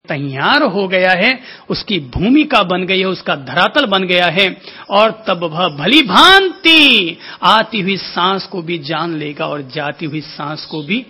तैयार हो गया है, उसकी भूमिका बन गई है, उसका धरातल बन गया है, और तब वह भली भांति आती हुई सांस को भी जान लेगा और जाती हुई सांस को भी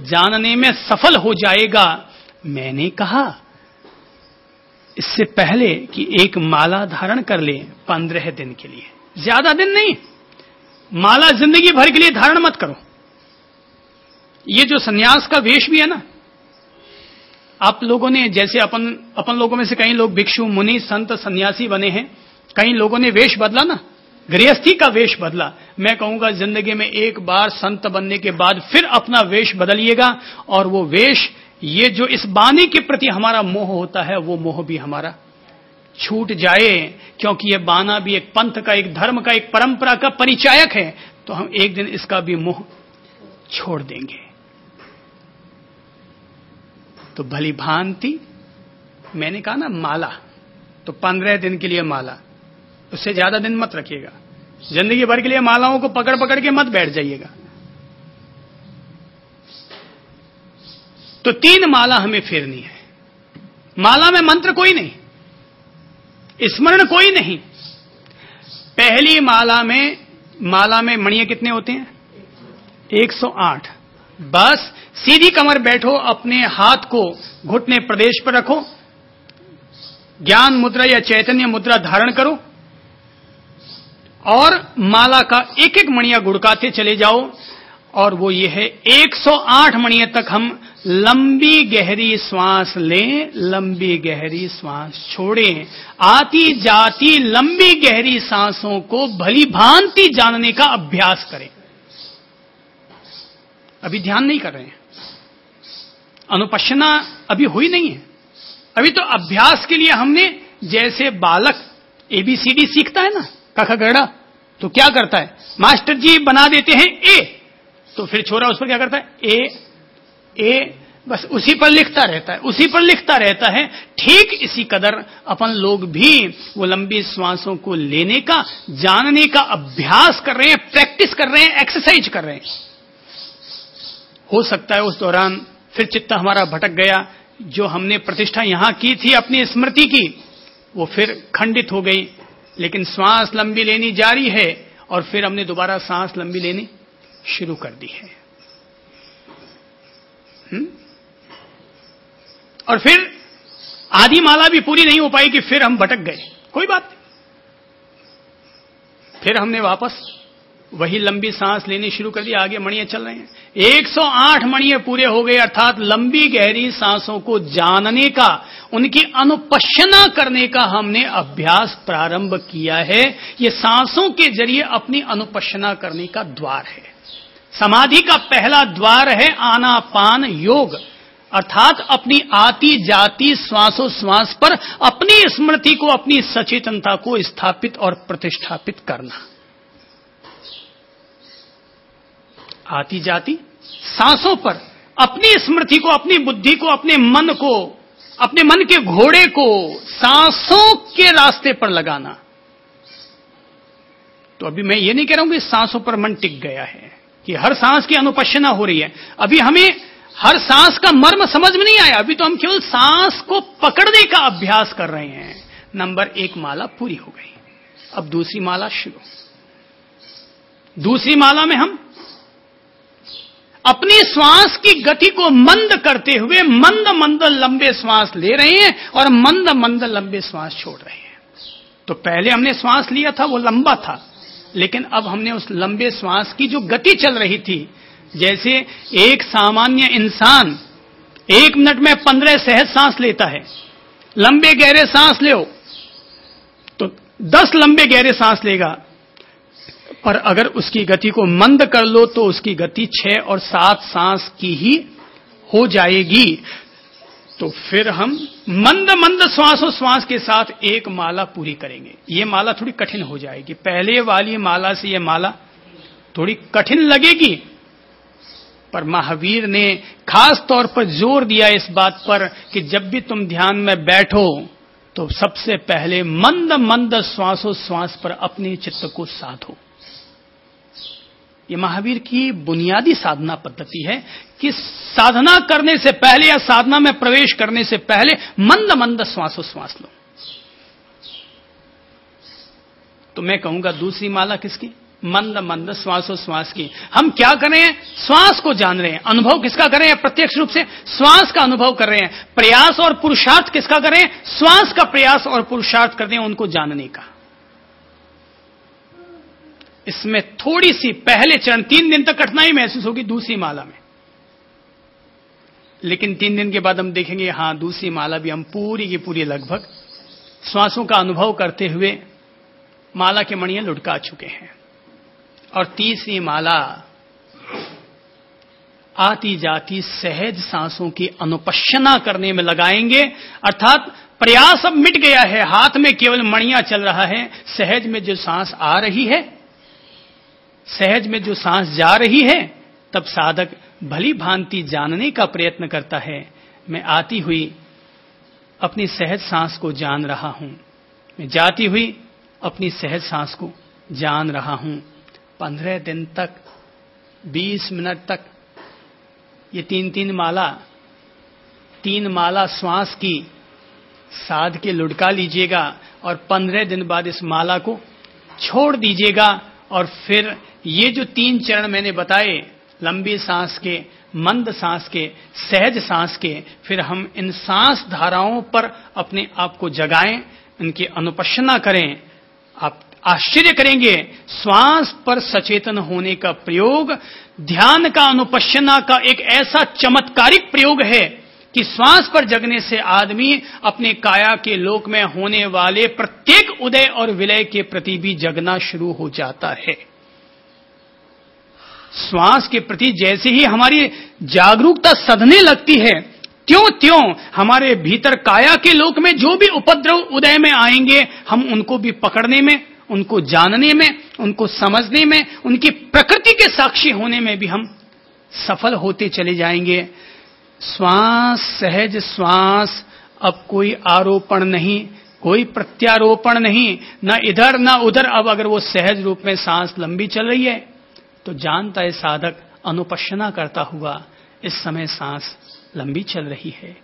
जानने में सफल हो जाएगा। मैंने कहा इससे पहले कि एक माला धारण कर ले 15 दिन के लिए, ज्यादा दिन नहीं, माला जिंदगी भर के लिए धारण मत करो। ये जो सन्यास का वेश भी है ना, आप लोगों ने जैसे अपन लोगों में से कई लोग भिक्षु मुनि संत सन्यासी बने हैं, कई लोगों ने वेश बदला ना, गृहस्थी का वेश बदला। मैं कहूंगा जिंदगी में एक बार संत बनने के बाद फिर अपना वेश बदलिएगा, और वो वेश, ये जो इस वाणी के प्रति हमारा मोह होता है, वो मोह भी हमारा छूट जाए, क्योंकि ये बाना भी एक पंथ का, एक धर्म का, एक परंपरा का परिचायक है, तो हम एक दिन इसका भी मोह छोड़ देंगे। तो भली भांति, मैंने कहा ना माला, तो 15 दिन के लिए माला, उससे ज्यादा दिन मत रखिएगा। जिंदगी भर के लिए मालाओं को पकड़ पकड़ के मत बैठ जाइएगा। तो 3 माला हमें फेरनी है। माला में मंत्र कोई नहीं, स्मरण कोई नहीं। पहली माला में मणियां कितने होते हैं? 108। बस सीधी कमर बैठो, अपने हाथ को घुटने प्रदेश पर रखो, ज्ञान मुद्रा या चैतन्य मुद्रा धारण करो, और माला का एक एक मणियां गुड़काते चले जाओ। और वो ये है, 108 मणियों तक हम लंबी गहरी श्वास लें, लंबी गहरी श्वास छोड़ें, आती जाती लंबी गहरी सांसों को भली भांति जानने का अभ्यास करें। अभी ध्यान नहीं कर रहे हैं, अनुपश्यना अभी हुई नहीं है। अभी तो अभ्यास के लिए हमने, जैसे बालक ABCD सीखता है ना, क ख ग घ, तो क्या करता है, मास्टर जी बना देते हैं A, तो फिर छोरा उस पर क्या करता है, ए, बस उसी पर लिखता रहता है, उसी पर लिखता रहता है। ठीक इसी कदर अपन लोग भी वो लंबी श्वासों को लेने का, जानने का अभ्यास कर रहे हैं, प्रैक्टिस कर रहे हैं, एक्सरसाइज कर रहे हैं। हो सकता है उस दौरान फिर चित्त हमारा भटक गया, जो हमने प्रतिष्ठा यहां की थी अपनी स्मृति की, वो फिर खंडित हो गई, लेकिन श्वास लंबी लेनी जारी है, और फिर हमने दोबारा सांस लंबी लेनी शुरू कर दी है। और फिर आधी माला भी पूरी नहीं हो पाई कि फिर हम भटक गए, कोई बात नहीं, फिर हमने वापस वही लंबी सांस लेनी शुरू कर दी, आगे मणियां चल रहे हैं। 108 मणियां पूरे हो गए, अर्थात लंबी गहरी सांसों को जानने का, उनकी अनुपश्यना करने का हमने अभ्यास प्रारंभ किया है। ये सांसों के जरिए अपनी अनुपश्यना करने का द्वार है। समाधि का पहला द्वार है आनापान योग, अर्थात अपनी आती जाती श्वासोश्वास पर अपनी स्मृति को, अपनी सचेतनता को स्थापित और प्रतिष्ठापित करना। आती जाती सांसों पर अपनी स्मृति को, अपनी बुद्धि को, अपने मन को, अपने मन के घोड़े को सांसों के रास्ते पर लगाना। तो अभी मैं ये नहीं कह रहा हूं कि सांसों पर मन टिक गया है, कि हर सांस की अनुपश्यना हो रही है। अभी हमें हर सांस का मर्म समझ में नहीं आया, अभी तो हम केवल सांस को पकड़ने का अभ्यास कर रहे हैं। नंबर 1 माला पूरी हो गई, अब दूसरी माला शुरू। दूसरी माला में हम अपनी श्वास की गति को मंद करते हुए मंद मंद लंबे श्वास ले रहे हैं और मंद मंद लंबे श्वास छोड़ रहे हैं। तो पहले हमने श्वास लिया था वो लंबा था, लेकिन अब हमने उस लंबे श्वास की जो गति चल रही थी, जैसे एक सामान्य इंसान 1 मिनट में 15 सहज सांस लेता है, लंबे गहरे सांस ले तो 10 लंबे गहरे सांस लेगा, पर अगर उसकी गति को मंद कर लो तो उसकी गति 6 और 7 सांस की ही हो जाएगी। तो फिर हम मंद मंद श्वासोश्वास के साथ एक माला पूरी करेंगे। ये माला थोड़ी कठिन हो जाएगी, पहले वाली माला से ये माला थोड़ी कठिन लगेगी, पर महावीर ने खास तौर पर जोर दिया इस बात पर कि जब भी तुम ध्यान में बैठो तो सबसे पहले मंद मंद श्वासोश्वास पर अपने चित्त को साधो। ये महावीर की बुनियादी साधना पद्धति है कि साधना करने से पहले या साधना में प्रवेश करने से पहले मंद मंद श्वासोश्वास लो। तो मैं कहूंगा दूसरी माला किसकी? मंद मंद श्वासोश्वास की। हम क्या कर रहे हैं? श्वास को जान रहे हैं। अनुभव किसका कर रहे हैं? प्रत्यक्ष रूप से श्वास का अनुभव कर रहे हैं। प्रयास और पुरुषार्थ किसका कर रहे हैं? श्वास का प्रयास और पुरुषार्थ करते हैं उनको जानने का। इसमें थोड़ी सी पहले चरण 3 दिन तक कठिनाई महसूस होगी दूसरी माला में, लेकिन 3 दिन के बाद हम देखेंगे हां दूसरी माला भी हम पूरी की पूरी लगभग श्वासों का अनुभव करते हुए माला के मणियां लुढ़का चुके हैं। और तीसरी माला आती जाती सहज सांसों की अनुपश्यना करने में लगाएंगे, अर्थात प्रयास अब मिट गया है, हाथ में केवल मणियां चल रहा है। सहज में जो सांस आ रही है, सहज में जो सांस जा रही है, तब साधक भली भांति जानने का प्रयत्न करता है। मैं आती हुई अपनी सहज सांस को जान रहा हूं, मैं जाती हुई अपनी सहज सांस को जान रहा हूं। 15 दिन तक, 20 मिनट तक ये 3 माला, 3 माला श्वास की साध के लुढ़का लीजिएगा और 15 दिन बाद इस माला को छोड़ दीजिएगा। और फिर ये जो 3 चरण मैंने बताए, लंबी सांस के, मंद सांस के, सहज सांस के, फिर हम इन सांस धाराओं पर अपने आप को जगाएं, इनकी अनुपश्यना करें। आप आश्चर्य करेंगे, श्वास पर सचेतन होने का प्रयोग ध्यान का, अनुपश्यना का एक ऐसा चमत्कारिक प्रयोग है कि श्वास पर जगने से आदमी अपने काया के लोक में होने वाले प्रत्येक उदय और विलय के प्रति भी जगना शुरू हो जाता है। श्वास के प्रति जैसे ही हमारी जागरूकता सधने लगती है, त्यों हमारे भीतर काया के लोक में जो भी उपद्रव उदय में आएंगे, हम उनको भी पकड़ने में, उनको जानने में, उनको समझने में, उनकी प्रकृति के साक्षी होने में भी हम सफल होते चले जाएंगे। श्वास, सहज श्वास, अब कोई आरोपण नहीं, कोई प्रत्यारोपण नहीं, न इधर न उधर। अब अगर वो सहज रूप में सांस लंबी चल रही है तो जानता है साधक अनुपश्यना करता हुआ इस समय सांस लंबी चल रही है,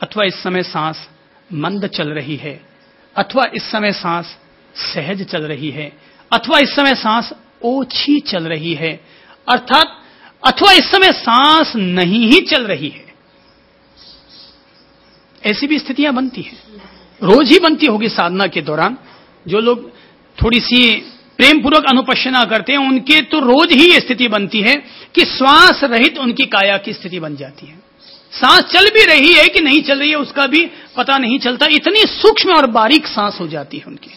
अथवा इस समय सांस मंद चल रही है, अथवा इस समय सांस सहज चल रही है, अथवा इस समय सांस ओछी चल रही है, अर्थात अथवा इस समय सांस नहीं ही चल रही है। ऐसी भी स्थितियां बनती हैं, रोज ही बनती होगी साधना के दौरान। जो लोग थोड़ी सी प्रेम पूर्वक अनुपश्यना करते हैं उनके तो रोज ही ये स्थिति बनती है कि श्वास रहित उनकी काया की स्थिति बन जाती है। सांस चल भी रही है कि नहीं चल रही है उसका भी पता नहीं चलता, इतनी सूक्ष्म और बारीक सांस हो जाती है उनकी।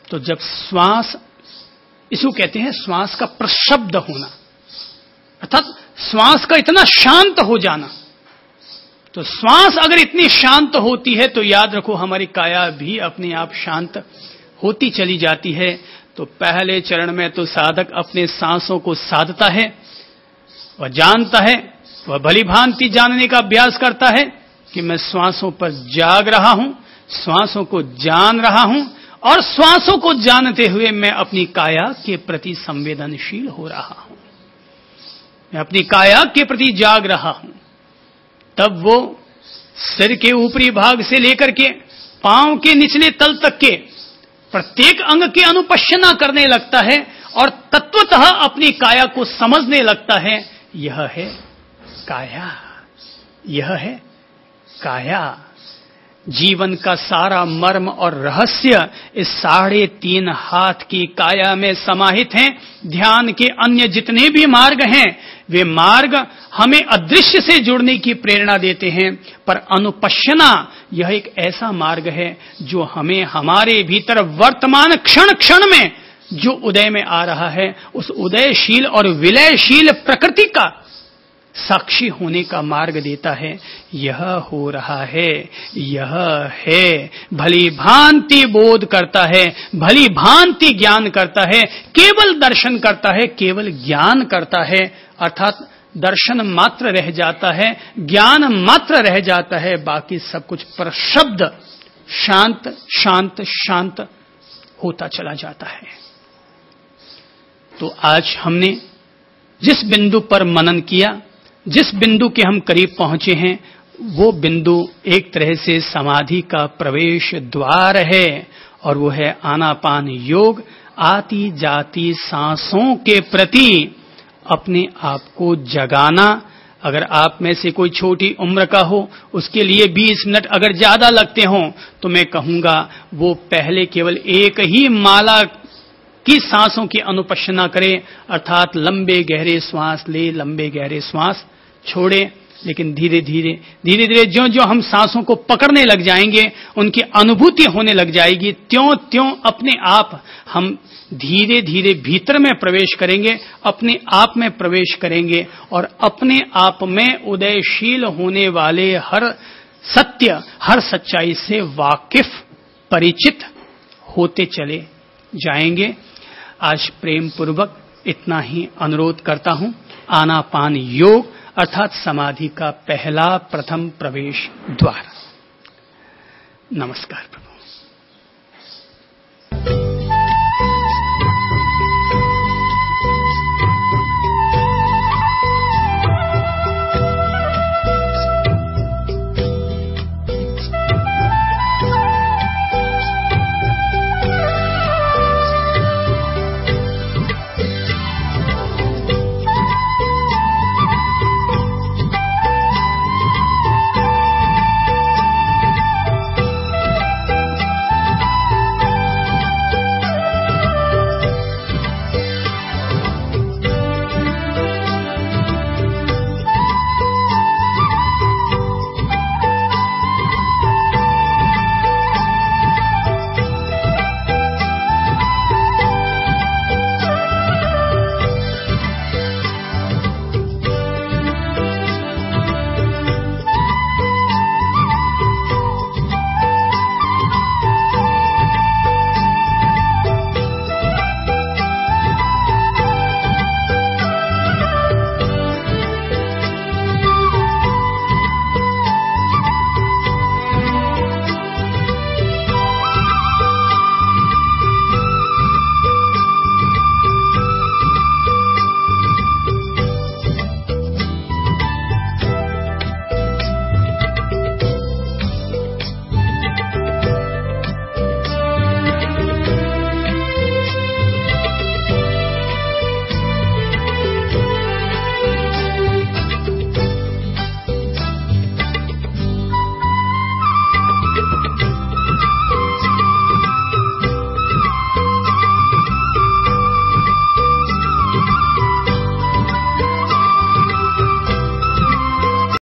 तो जब श्वास, इसको कहते हैं श्वास का प्रशब्द होना, अर्थात श्वास का इतना शांत हो जाना। तो श्वास अगर इतनी शांत होती है तो याद रखो हमारी काया भी अपने आप शांत होती चली जाती है। तो पहले चरण में तो साधक अपने सांसों को साधता है, वह जानता है, वह भली भांति जानने का अभ्यास करता है कि मैं श्वासों पर जाग रहा हूं, श्वासों को जान रहा हूं, और श्वासों को जानते हुए मैं अपनी काया के प्रति संवेदनशील हो रहा हूं, मैं अपनी काया के प्रति जाग रहा हूं। तब वो सिर के ऊपरी भाग से लेकर के पांव के निचले तल तक के प्रत्येक अंग की अनुपश्यना करने लगता है और तत्वतः अपनी काया को समझने लगता है। यह है काया, यह है काया। जीवन का सारा मर्म और रहस्य इस 3.5 हाथ की काया में समाहित हैं। ध्यान के अन्य जितने भी मार्ग हैं वे मार्ग हमें अदृश्य से जुड़ने की प्रेरणा देते हैं, पर अनुपश्यना यह एक ऐसा मार्ग है जो हमें हमारे भीतर वर्तमान क्षण क्षण में जो उदय में आ रहा है उस उदयशील और विलयशील प्रकृति का साक्षी होने का मार्ग देता है। यह हो रहा है, यह है, भली भांति बोध करता है, भली भांति ज्ञान करता है, केवल दर्शन करता है, केवल ज्ञान करता है, अर्थात दर्शन मात्र रह जाता है, ज्ञान मात्र रह जाता है, बाकी सब कुछ पर शब्द शांत शांत शांत होता चला जाता है। तो आज हमने जिस बिंदु पर मनन किया, जिस बिंदु के हम करीब पहुंचे हैं, वो बिंदु एक तरह से समाधि का प्रवेश द्वार है, और वो है आनापान योग। आती जाती सांसों के प्रति अपने आप को जगाना। अगर आप में से कोई छोटी उम्र का हो, उसके लिए 20 मिनट अगर ज्यादा लगते हों, तो मैं कहूंगा वो पहले केवल एक ही माला की सांसों की अनुपश्यना करे, अर्थात लंबे गहरे श्वास ले, लंबे गहरे श्वास छोड़े। लेकिन धीरे धीरे ज्यों ज्यों हम सांसों को पकड़ने लग जाएंगे, उनकी अनुभूति होने लग जाएगी, त्यों त्यों अपने आप हम धीरे धीरे भीतर में प्रवेश करेंगे, अपने आप में प्रवेश करेंगे, और अपने आप में उदयशील होने वाले हर सत्य, हर सच्चाई से वाकिफ, परिचित होते चले जाएंगे। आज प्रेम पूर्वक इतना ही अनुरोध करता हूं। आनापान योग अर्थात समाधि का पहला प्रथम प्रवेश द्वार। नमस्कार प्रभु।